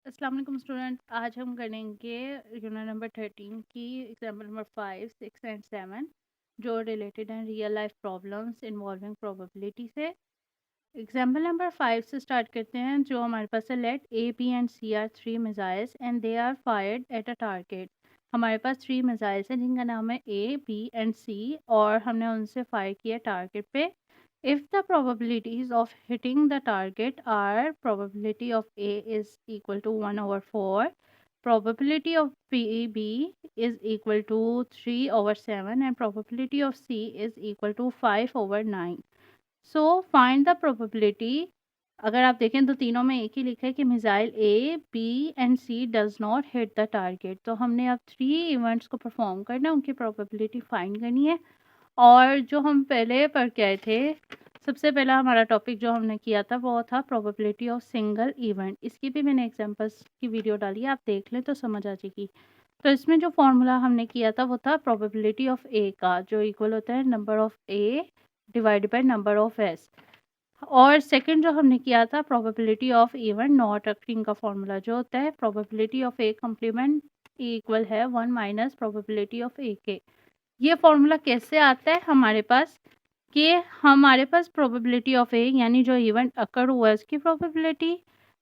अस्सलाम वालेकुम स्टूडेंट। आज हम करेंगे यूनिट नंबर 13 की एग्जाम्पल नंबर 5, 6 एंड 7 जो रिलेटेड हैं real life problems involving probability से। एग्जाम्पल नंबर 5 से स्टार्ट करते हैं। जो हमारे पास है, let A B and C are three missiles and they are fired at a target. हमारे पास थ्री मिसाइल्स हैं जिनका नाम है ए बी एंड सी, और हमने उनसे फायर किया टारगेट पे। If the probabilities of hitting the target are probability of A is equal to 1 over 4, probability of B is equal to 3 over 7 and probability of C is equal to 5 over 9. So find the probability। अगर आप देखें तो तीनों में एक ही लिखा है कि missile A B and C does not hit the target. तो हमने अब थ्री इवेंट्स को परफॉर्म करना है, उनकी प्रोबेबिलिटी फाइंड करनी है। और जो हम पहले पढ़ के आए थे, सबसे पहला हमारा टॉपिक जो हमने किया था वो था प्रोबेबिलिटी ऑफ सिंगल इवेंट। इसकी भी मैंने एग्जांपल्स की वीडियो डाली है, आप देख लें तो समझ आ जाएगी। तो इसमें जो फॉर्मूला हमने किया था वो था प्रोबेबिलिटी ऑफ ए का, जो इक्वल होता है number of A divided by number of S. और सेकंड जो हमने किया था probability of event not occurring का फॉर्मूला जो होता है probability of A complement equal है 1 माइनस प्रोबेबिलिटी ऑफ ए के। ये फॉर्मूला कैसे आता है हमारे पास कि हमारे पास प्रोबेबिलिटी ऑफ ए यानी जो इवेंट अकर हुआ है उसकी प्रोबेबिलिटी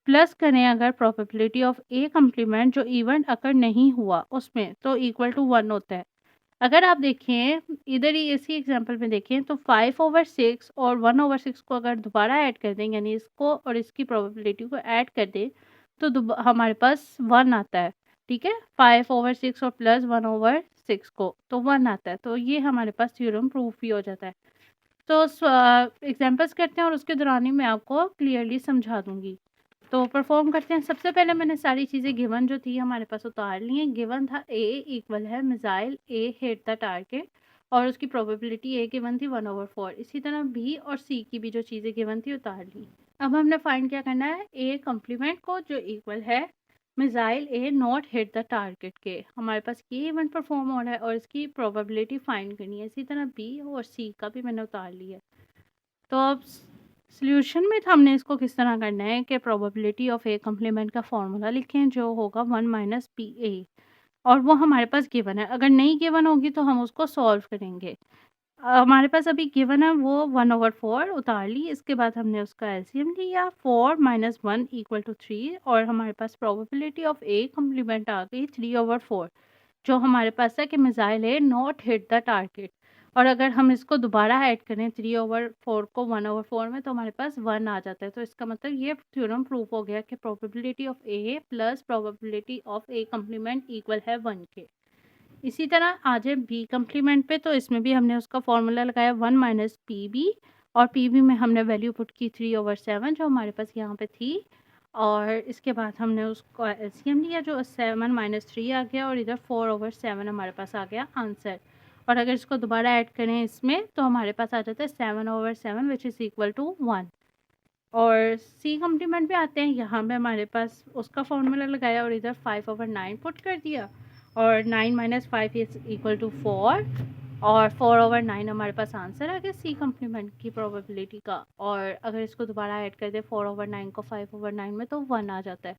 प्लस करें अगर प्रोबेबिलिटी ऑफ ए कम्प्लीमेंट जो इवेंट अकर नहीं हुआ उसमें, तो इक्वल टू 1 होता है। अगर आप देखें इधर ही इसी एग्जांपल में देखें तो 5/6 और 1/6 को अगर दोबारा ऐड कर दें यानी इसको और इसकी प्रोबेबिलिटी को ऐड कर दें तो हमारे पास 1 आता है। ठीक है, 5/6 और प्लस 1/6 को तो 1 आता है। तो ये हमारे पास थ्योरम प्रूफ भी हो जाता है। तो एग्जांपल्स करते हैं और उसके दौरान ही मैं आपको क्लियरली समझा दूंगी। तो परफॉर्म करते हैं। सबसे पहले मैंने सारी चीज़ें गिवन जो थी हमारे पास उतार ली हैं। गिवन था ए इक्वल है missile A hit the target और उसकी प्रोबेबिलिटी ए गिवन थी 1/4। इसी तरह बी और सी की भी जो चीज़ें गिवन थी उतार ली। अब हमने फाइंड क्या करना है, ए कम्प्लीमेंट को जो इक्वल है missile A not hit the target के। हमारे पास ये इवेंट परफॉर्म हो रहा है और इसकी प्रोबेबिलिटी फाइंड करनी है। इसी तरह बी और सी का भी मैंने उतार लिया है। तो अब सॉल्यूशन में हमने इसको किस तरह करना है कि प्रोबेबिलिटी ऑफ ए कम्प्लीमेंट का फॉर्मूला लिखें जो होगा 1 माइनस पी ए, और वो हमारे पास गिवन है। अगर नहीं गिवन होगी तो हम उसको सॉल्व करेंगे। हमारे पास अभी गिवन है वो 1/4 उतार ली। इसके बाद हमने उसका एलसीएम लिया 4 माइनस 1 इक्वल टू 3 और हमारे पास प्रोबेबिलिटी ऑफ ए कम्प्लीमेंट आ गई 3/4, जो हमारे पास है कि missile A not hit the target. और अगर हम इसको दोबारा ऐड करें 3/4 को 1/4 में तो हमारे पास 1 आ जाता है। तो इसका मतलब ये थ्योरम प्रूफ हो गया कि probability of A plus probability of A complement equal है 1 के। इसी तरह आ जाए बी कम्प्लीमेंट पे, तो इसमें भी हमने उसका फॉर्मूला लगाया 1 माइनस पी बी, और पी बी में हमने वैल्यू पुट की 3/7 जो हमारे पास यहाँ पे थी। और इसके बाद हमने उसको एलसीएम लिया जो 7 माइनस 3 आ गया और इधर 4/7 हमारे पास आ गया आंसर। और अगर इसको दोबारा ऐड करें इसमें तो हमारे पास आ जाता है 7/7 विच इज़ इक्वल टू 1। और सी कम्प्लीमेंट पे आते हैं। यहाँ पे हमारे पास उसका फॉर्मूला लगाया और इधर 5/9 पुट कर दिया और 9 माइनस 5 इज इक्वल टू 4 और 4/9 हमारे पास आंसर आ गया सी कम्प्लीमेंट की प्रोबेबिलिटी का। और अगर इसको दोबारा ऐड कर दे 4/9 को 5/9 में तो 1 आ जाता है।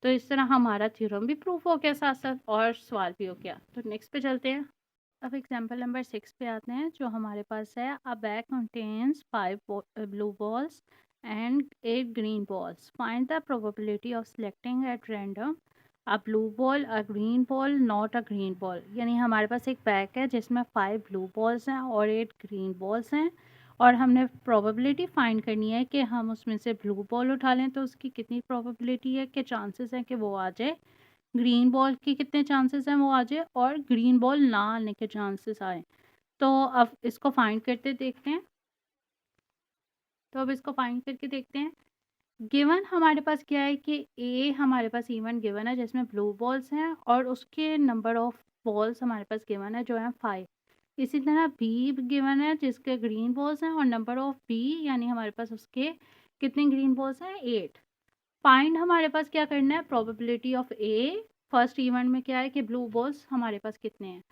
तो इस तरह हमारा थ्योरम भी प्रूफ हो गया साथ साथ और सवाल भी हो गया। तो नेक्स्ट पे चलते हैं। अब एग्जाम्पल नंबर 6 पे आते हैं। जो हमारे पास है, अ bag contains 5 blue balls and 8 green balls. Find the probability of selecting at random uh blue ball, a green ball, not a green ball. यानी हमारे पास एक बैग है जिसमें 5 ब्लू बॉल्स हैं और 8 ग्रीन बॉल्स हैं, और हमने प्रोबेबिलिटी फाइंड करनी है कि हम उसमें से ब्लू बॉल उठा लें तो उसकी कितनी प्रोबेबिलिटी है कि चांसेस हैं कि वो आ जाए, ग्रीन बॉल के कितने चांसेस हैं वो आ जाए, और ग्रीन बॉल ना आने के चांसेस आए। तो अब इसको फाइंड करते देखते हैं। तो अब इसको फाइंड करके देखते हैं। गिवन हमारे पास क्या है कि ए हमारे पास इवेंट गिवन है जिसमें ब्लू बॉल्स हैं और उसके नंबर ऑफ बॉल्स हमारे पास गिवन है जो है 5। इसी तरह बी गिवन है जिसके ग्रीन बॉल्स हैं और नंबर ऑफ बी यानी हमारे पास उसके कितने ग्रीन बॉल्स हैं 8। फाइंड हमारे पास क्या करना है, probability of A. First event में क्या है कि ब्लू बॉल्स हमारे पास कितने हैं,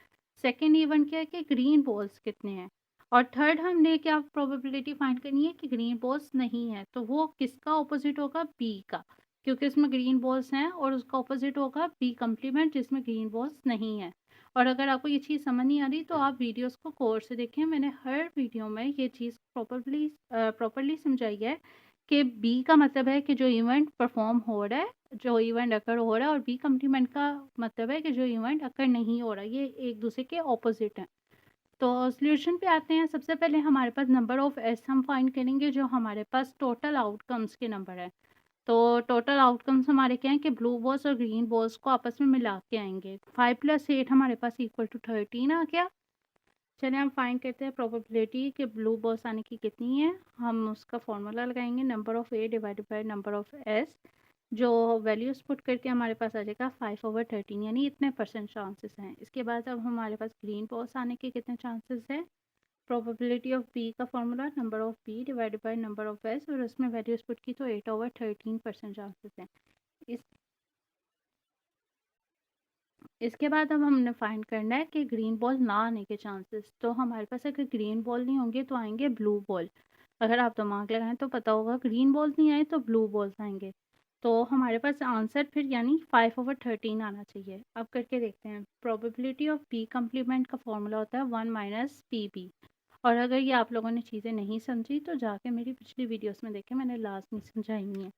सेकेंड इवेंट क्या है कि ग्रीन बॉल्स कितने हैं, और थर्ड हमने क्या प्रोबेबिलिटी फाइंड करनी है कि ग्रीन बॉल्स नहीं है। तो वो किसका ऑपोजिट होगा, बी का। क्योंकि इसमें ग्रीन बॉल्स हैं, और उसका ऑपोजिट होगा बी कम्प्लीमेंट जिसमें ग्रीन बॉल्स नहीं है। और अगर आपको ये चीज़ समझ नहीं आ रही तो आप वीडियोस को गौर से देखें, मैंने हर वीडियो में ये चीज़ प्रॉपरली समझाई है कि बी का मतलब है कि जो इवेंट परफॉर्म हो रहा है, जो इवेंट अकर हो रहा है, और बी कम्प्लीमेंट का मतलब है कि जो इवेंट अकर नहीं हो रहा। ये एक दूसरे के ऑपोजिट हैं। तो सॉल्यूशन पे आते हैं। सबसे पहले हमारे पास नंबर ऑफ एस हम फाइंड करेंगे, जो हमारे पास टोटल आउटकम्स के नंबर है। तो टोटल आउटकम्स हमारे क्या हैं कि ब्लू बॉल्स और ग्रीन बॉल्स को आपस में मिला के आएंगे। 5 + 8 हमारे पास इक्वल टू 13 आ गया। चलिए हम फाइंड करते हैं प्रोबेबिलिटी कि ब्लू बॉल्स आने की कितनी है। हम उसका फॉर्मूला लगाएंगे, number of A divided by number of S, जो वैल्यूज पुट करके हमारे पास आ जाएगा 5/13, यानी इतने परसेंट चांसेस हैं। इसके बाद अब हमारे पास ग्रीन बॉल्स आने के कितने चांसेस हैं। प्रोबेबिलिटी ऑफ बी का formula number of B divided by number of S, और उसमें वैल्यूज पुट की तो 8/13% चांसेस हैं। इस इसके बाद अब हमने फाइंड करना है कि ग्रीन बॉल ना आने के चांसेस। तो हमारे पास अगर ग्रीन बॉल नहीं होंगे तो आएंगे ब्लू बॉल। अगर आप दिमाग लगाएं तो पता होगा, ग्रीन बॉल नहीं आए तो ब्लू बॉल्स आएंगे। तो हमारे पास आंसर फिर यानी 5/13 आना चाहिए। अब करके देखते हैं। प्रोबेबिलिटी ऑफ बी कम्प्लीमेंट का फॉर्मूला होता है 1 - पी। और अगर ये आप लोगों ने चीज़ें नहीं समझी तो जाके मेरी पिछली वीडियोस में देखें, मैंने लास्ट में समझाई हुई हैं।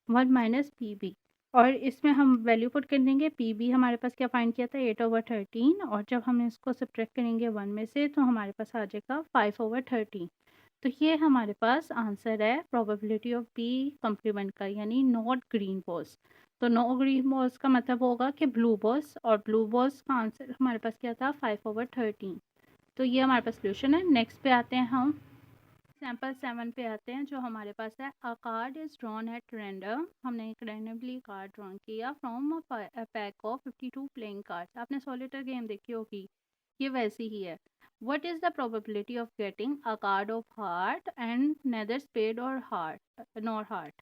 1 - पी। और इसमें हम वैल्यू पुट कर देंगे। पी बी हमारे पास क्या फाइंड किया था, 8/13, और जब हम इसको सब्ट्रैक्ट करेंगे 1 में से तो हमारे पास आ जाएगा 5/13। तो ये हमारे पास आंसर है प्रोबेबिलिटी ऑफ बी कम्प्लीमेंट का, यानी नॉट ग्रीन बॉल्स। तो नो ग्रीन बॉल्स का मतलब होगा कि ब्लू बॉल्स, और ब्लू बॉल्स का आंसर हमारे पास क्या था, 5/13। तो ये हमारे पास सोल्यूशन है। नेक्स्ट पे आते हैं हम, एग्जाम्पल 7 पे आते हैं, जो हमारे पास है। A card is drawn at random, हमने एक रैंडमली कार्ड ड्रॉन किया from a pack of 52 playing cards. आपने सॉलिटर गेम देखी होगी, ये वैसी ही है। What is the probability of getting a card of heart and neither spade or heart nor heart.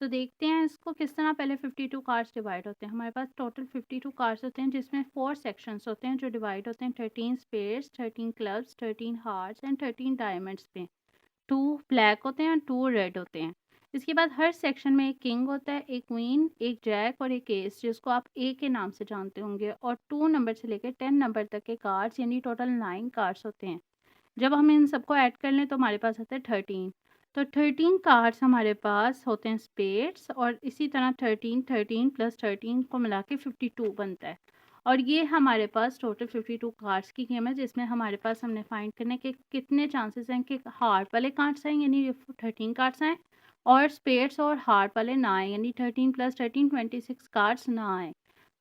तो देखते हैं इसको किस तरह। पहले 52 कार्ड्स डिवाइड होते हैं। हमारे पास टोटल 52 कार्ड्स होते हैं, जिसमें 4 सेक्शंस होते हैं जो डिवाइड होते हैं 13 spades, 13 clubs, 13 hearts and 13 diamonds पे। 2 ब्लैक होते हैं और 2 रेड होते हैं। इसके बाद हर सेक्शन में एक किंग होता है, एक क्वीन, एक जैक और एक एस, जिसको आप ए के नाम से जानते होंगे। और 2 नंबर से लेकर 10 नंबर तक के कार्ड्स, यानी टोटल 9 कार्ड्स होते हैं। जब हम इन सबको ऐड कर लें तो हमारे पास आता है 13। तो 13 कार्ड्स हमारे पास होते हैं स्पेड्स, और इसी तरह 13 13 + 13 को मिला के 52 बनता है। और ये हमारे पास टोटल 52 कार्ड्स की गेम है, जिसमें हमारे पास हमने फाइंड करने के कितने चांसेस हैं कि हार्ट वाले कार्ड्स आए, यानी 13 कार्ड्स आए, और स्पेड्स और हार्ट वाले ना आए, यानी 13 + 13 26 कार्ड्स ना आए।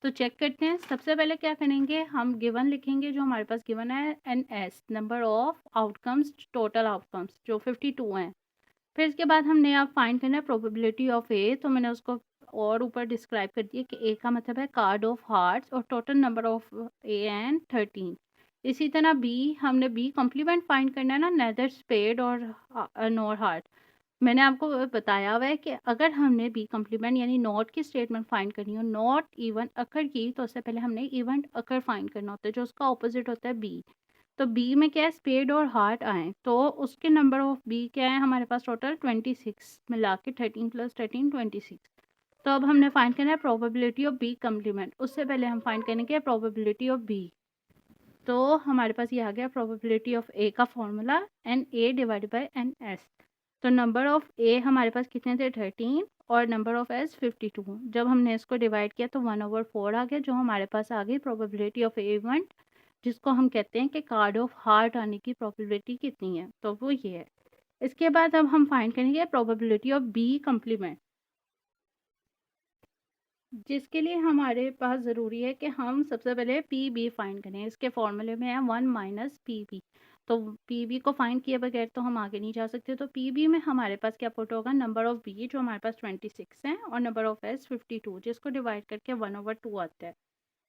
तो चेक करते हैं। सबसे पहले क्या करेंगे, हम गिवन लिखेंगे, जो हमारे पास गिवन है N S, number of outcomes, total outcomes जो 52 हैं। फिर इसके बाद हमने आप फाइंड करना है प्रोबेबिलिटी ऑफ ए। तो मैंने उसको और ऊपर डिस्क्राइब कर दिया कि ए का मतलब है कार्ड ऑफ हार्ट्स, और total number of A and 13। इसी तरह बी, हमने बी कॉम्प्लीमेंट फाइंड करना है ना, नेदर स्पेड और नॉर हार्ट। मैंने आपको बताया हुआ है कि अगर हमने बी कम्प्लीमेंट यानी नॉट की स्टेटमेंट फाइंड करनी हो, नॉट इवन अकर की, तो उससे पहले हमने इवेंट अकर फाइंड करना होता है, जो उसका ऑपोजिट होता है बी। तो बी में क्या है, स्पेड और हार्ट आए, तो उसके नंबर ऑफ बी क्या है हमारे पास, टोटल 26 मिला के 13 + 13 26। तो अब हमने फाइंड करना है प्रोबेबिलिटी ऑफ बी कम्प्लीमेंट। उससे पहले हम फाइंड करेंगे प्रोबेबिलिटी ऑफ बी। तो हमारे पास ये आ गया प्रोबेबिलिटी ऑफ ए का formula, N A divided by N S. तो नंबर ऑफ ए हमारे पास कितने थे, 13, और नंबर ऑफ एस 52। जब हमने इसको डिवाइड किया तो 1/4 आ गया, जो हमारे पास आ गई प्रोबेबिलिटी ऑफ ए इवेंट, जिसको हम कहते हैं कि कार्ड ऑफ हार्ट आने की प्रोबेबिलिटी कितनी है, तो वो ये है। इसके बाद अब हम फाइंड करेंगे प्रोबेबिलिटी ऑफ बी कम्प्लीमेंट, जिसके लिए हमारे पास ज़रूरी है कि हम सबसे पहले पी बी फाइंड करें। इसके फॉर्मूले में है 1 - पी बी। तो पी बी को फाइंड किए बगैर तो हम आगे नहीं जा सकते। तो पी बी में हमारे पास क्या पुट होगा, नंबर ऑफ बी जो हमारे पास 26 है, और नंबर ऑफ एस 52, जिसको डिवाइड करके 1/2 आता है।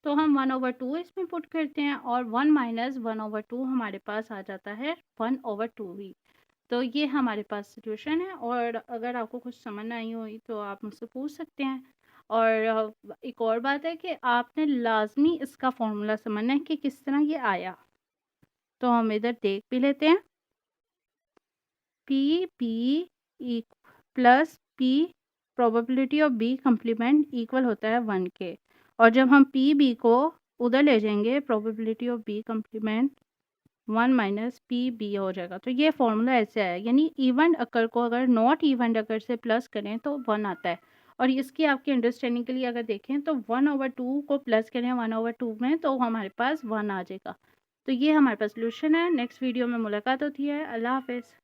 तो हम 1/2 इसमें पुट करते हैं, और 1 - 1/2 हमारे पास आ जाता है 1/2 ही। तो ये हमारे पास सिचुएशन है। और अगर आपको कुछ समझ ना आई हुई तो आप मुझसे पूछ सकते हैं। और एक और बात है कि आपने लाजमी इसका फॉर्मूला समझना है कि किस तरह ये आया। तो हम इधर देख भी लेते हैं। P B + P probability of B complement equal होता है 1 के, और जब हम पी बी को उधर ले जाएंगे probability of B complement 1 minus P B हो जाएगा। तो ये फॉर्मूला ऐसे है, यानी इवेंट अकर को अगर नॉट इवेंट अकर से प्लस करें तो 1 आता है। और इसकी आपकी अंडरस्टैंडिंग के लिए अगर देखें तो 1/2 को प्लस करें 1/2 में तो हमारे पास 1 आ जाएगा। तो ये हमारे पास सोल्यूशन है। नेक्स्ट वीडियो में मुलाकात होती है। अल्लाह हाफिज़।